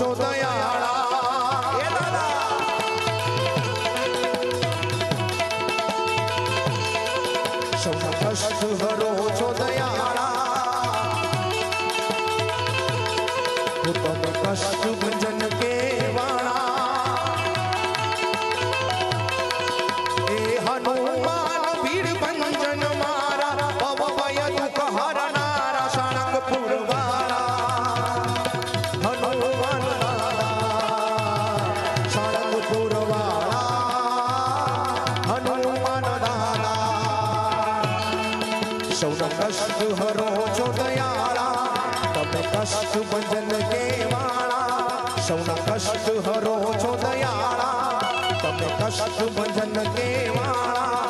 છો દયાળા એ દાદા સૌના કષ્ટ હરો છો દયાળા હું તમે કષ્ટ ભજન કેવાળા એ હનુમાન ભીડ ભંજન મારા ભવ ભય દુઃખ હરનારા સાળંગપુર વાળા હનુમાન સાળંગપુર વાળા હનુમાન દાદા સૌના કષ્ટ હરો છો દયાળા તમે કષ્ટ ભજન કેવાળા સૌના કષ્ટ હરો છો દયાળા તમે કષ્ટ ભજન કેવાળા